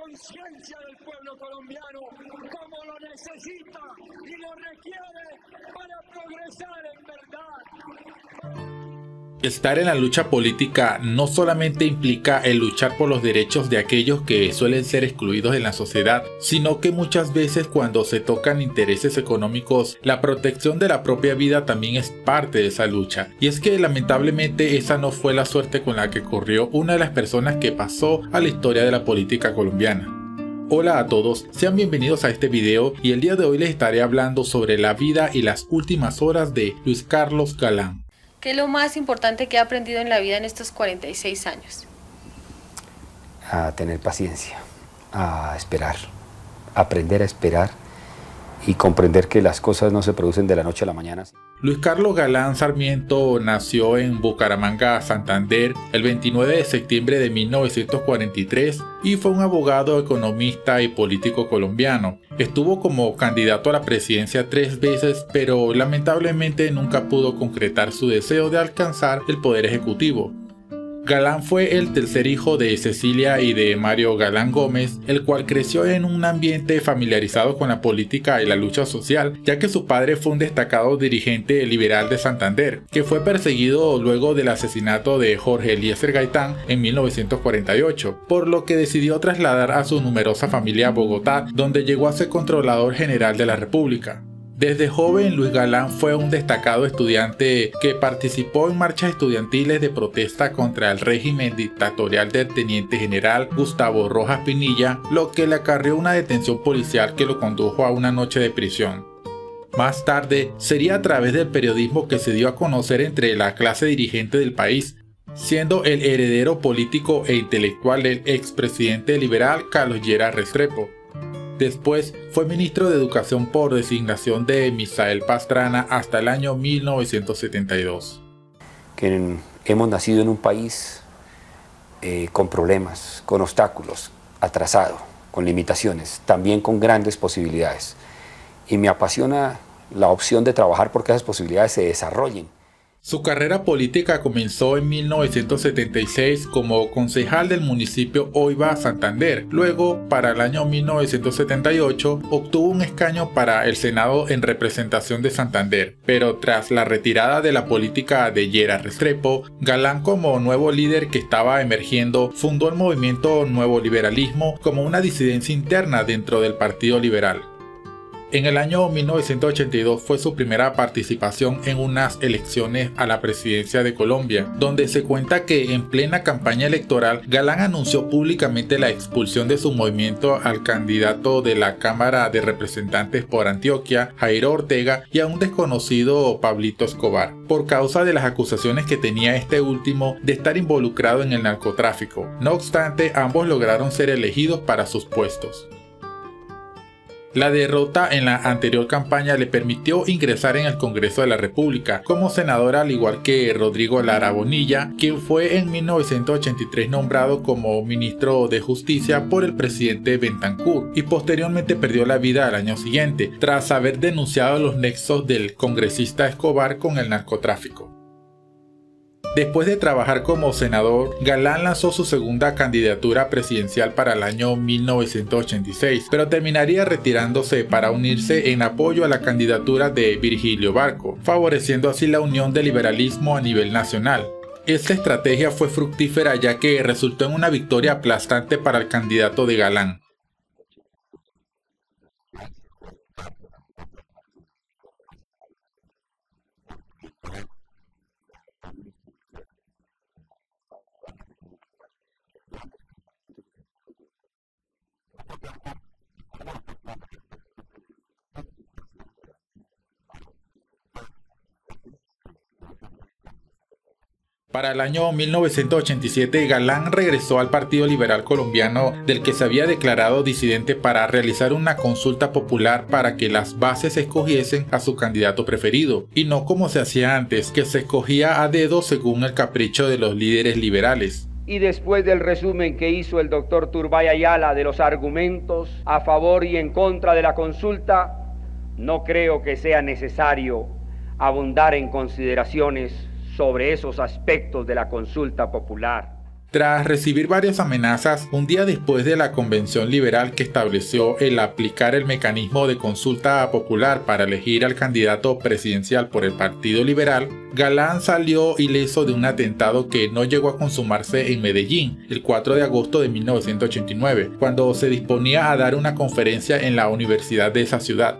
conciencia del pueblo colombiano como lo necesita y lo requiere para progresar en verdad. Estar en la lucha política no solamente implica el luchar por los derechos de aquellos que suelen ser excluidos de la sociedad, sino que muchas veces cuando se tocan intereses económicos, la protección de la propia vida también es parte de esa lucha. Y es que lamentablemente esa no fue la suerte con la que corrió una de las personas que pasó a la historia de la política colombiana. Hola a todos, sean bienvenidos a este video y el día de hoy les estaré hablando sobre la vida y las últimas horas de Luis Carlos Galán. ¿Qué es lo más importante que he aprendido en la vida en estos 46 años? A tener paciencia, a esperar, aprender a esperar y comprender que las cosas no se producen de la noche a la mañana. Luis Carlos Galán Sarmiento nació en Bucaramanga, Santander, el 29 de septiembre de 1943 y fue un abogado, economista y político colombiano. Estuvo como candidato a la presidencia 3 veces, pero lamentablemente nunca pudo concretar su deseo de alcanzar el poder ejecutivo. Galán fue el tercer hijo de Cecilia y de Mario Galán Gómez, el cual creció en un ambiente familiarizado con la política y la lucha social, ya que su padre fue un destacado dirigente liberal de Santander, que fue perseguido luego del asesinato de Jorge Eliezer Gaitán en 1948, por lo que decidió trasladar a su numerosa familia a Bogotá, donde llegó a ser controlador general de la República. Desde joven, Luis Galán fue un destacado estudiante que participó en marchas estudiantiles de protesta contra el régimen dictatorial del teniente general Gustavo Rojas Pinilla, lo que le acarreó una detención policial que lo condujo a una noche de prisión. Más tarde, sería a través del periodismo que se dio a conocer entre la clase dirigente del país, siendo el heredero político e intelectual del expresidente liberal Carlos Lleras Restrepo. Después fue ministro de Educación por designación de Misael Pastrana hasta el año 1972. Que hemos nacido en un país con problemas, con obstáculos, atrasado, con limitaciones, también con grandes posibilidades. Y me apasiona la opción de trabajar porque esas posibilidades se desarrollen. Su carrera política comenzó en 1976 como concejal del municipio Oiba, Santander. Luego, para el año 1978, obtuvo un escaño para el Senado en representación de Santander. Pero tras la retirada de la política de Lleras Restrepo, Galán, como nuevo líder que estaba emergiendo, fundó el movimiento Nuevo Liberalismo como una disidencia interna dentro del Partido Liberal. En el año 1982 fue su primera participación en unas elecciones a la presidencia de Colombia, donde se cuenta que en plena campaña electoral Galán anunció públicamente la expulsión de su movimiento al candidato de la Cámara de Representantes por Antioquia, Jairo Ortega, y a un desconocido Pablito Escobar, por causa de las acusaciones que tenía este último de estar involucrado en el narcotráfico. No obstante, ambos lograron ser elegidos para sus puestos. La derrota en la anterior campaña le permitió ingresar en el Congreso de la República como senador, al igual que Rodrigo Lara Bonilla, quien fue en 1983 nombrado como ministro de Justicia por el presidente Betancur y posteriormente perdió la vida al año siguiente, tras haber denunciado los nexos del congresista Escobar con el narcotráfico. Después de trabajar como senador, Galán lanzó su segunda candidatura presidencial para el año 1986, pero terminaría retirándose para unirse en apoyo a la candidatura de Virgilio Barco, favoreciendo así la unión del liberalismo a nivel nacional. Esta estrategia fue fructífera ya que resultó en una victoria aplastante para el candidato de Galán. Para el año 1987, Galán regresó al Partido Liberal Colombiano, del que se había declarado disidente, para realizar una consulta popular para que las bases escogiesen a su candidato preferido, y no como se hacía antes, que se escogía a dedo según el capricho de los líderes liberales. Y después del resumen que hizo el doctor Turbay Ayala de los argumentos a favor y en contra de la consulta, no creo que sea necesario abundar en consideraciones sobre esos aspectos de la consulta popular. Tras recibir varias amenazas, un día después de la convención liberal que estableció el aplicar el mecanismo de consulta popular para elegir al candidato presidencial por el Partido Liberal, Galán salió ileso de un atentado que no llegó a consumarse en Medellín el 4 de agosto de 1989, cuando se disponía a dar una conferencia en la universidad de esa ciudad.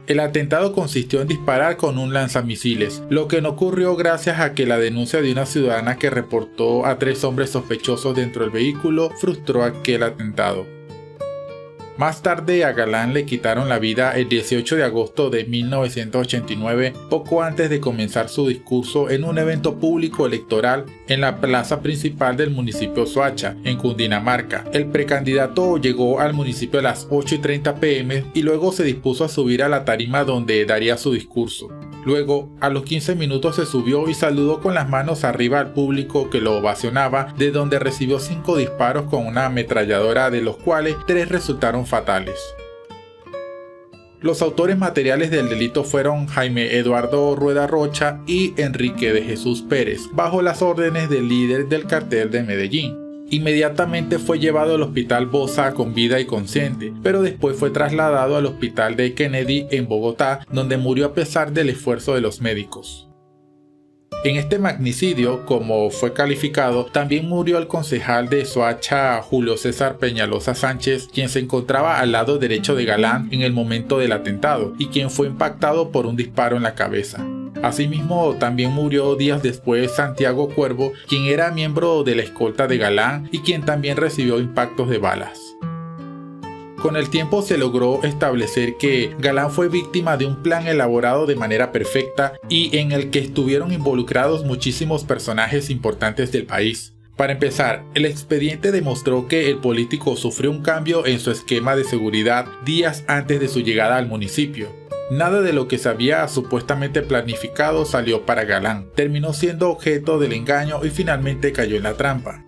El atentado consistió en disparar con un lanzamisiles, lo que no ocurrió gracias a que la denuncia de una ciudadana que reportó a 3 hombres sospechosos dentro del vehículo frustró aquel atentado. Más tarde a Galán le quitaron la vida el 18 de agosto de 1989, poco antes de comenzar su discurso en un evento público electoral en la plaza principal del municipio Soacha, en Cundinamarca. El precandidato llegó al municipio a las 8:30 p.m. y luego se dispuso a subir a la tarima donde daría su discurso. Luego, a los 15 minutos se subió y saludó con las manos arriba al público que lo ovacionaba, de donde recibió 5 disparos con una ametralladora, de los cuales 3 resultaron fatales. Los autores materiales del delito fueron Jaime Eduardo Rueda Rocha y Enrique de Jesús Pérez, bajo las órdenes del líder del cartel de Medellín. Inmediatamente fue llevado al hospital Bosa con vida y consciente, pero después fue trasladado al hospital de Kennedy en Bogotá, donde murió a pesar del esfuerzo de los médicos. En este magnicidio, como fue calificado, también murió el concejal de Soacha, Julio César Peñalosa Sánchez, quien se encontraba al lado derecho de Galán en el momento del atentado y quien fue impactado por un disparo en la cabeza. Asimismo, también murió días después Santiago Cuervo, quien era miembro de la escolta de Galán y quien también recibió impactos de balas. Con el tiempo se logró establecer que Galán fue víctima de un plan elaborado de manera perfecta y en el que estuvieron involucrados muchísimos personajes importantes del país. Para empezar, el expediente demostró que el político sufrió un cambio en su esquema de seguridad días antes de su llegada al municipio. Nada de lo que se había supuestamente planificado salió para Galán, terminó siendo objeto del engaño y finalmente cayó en la trampa.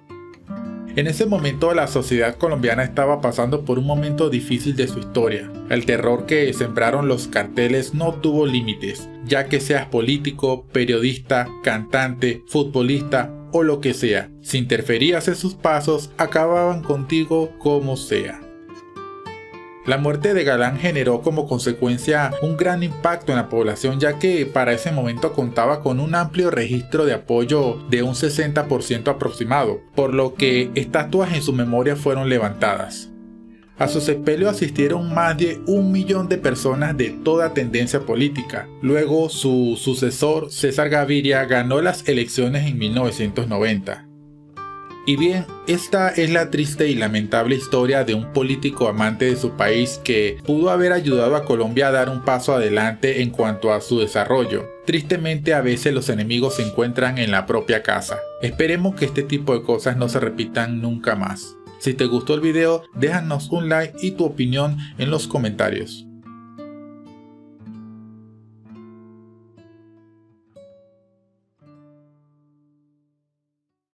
En ese momento la sociedad colombiana estaba pasando por un momento difícil de su historia. El terror que sembraron los carteles no tuvo límites, ya que seas político, periodista, cantante, futbolista o lo que sea. Si interferías en sus pasos, acababan contigo como sea. La muerte de Galán generó como consecuencia un gran impacto en la población, ya que para ese momento contaba con un amplio registro de apoyo de un 60% aproximado, por lo que estatuas en su memoria fueron levantadas. A su sepelio asistieron más de 1 millón de personas de toda tendencia política. Luego su sucesor, César Gaviria, ganó las elecciones en 1990. Y bien, esta es la triste y lamentable historia de un político amante de su país que pudo haber ayudado a Colombia a dar un paso adelante en cuanto a su desarrollo. Tristemente, a veces los enemigos se encuentran en la propia casa. Esperemos que este tipo de cosas no se repitan nunca más. Si te gustó el video, déjanos un like y tu opinión en los comentarios.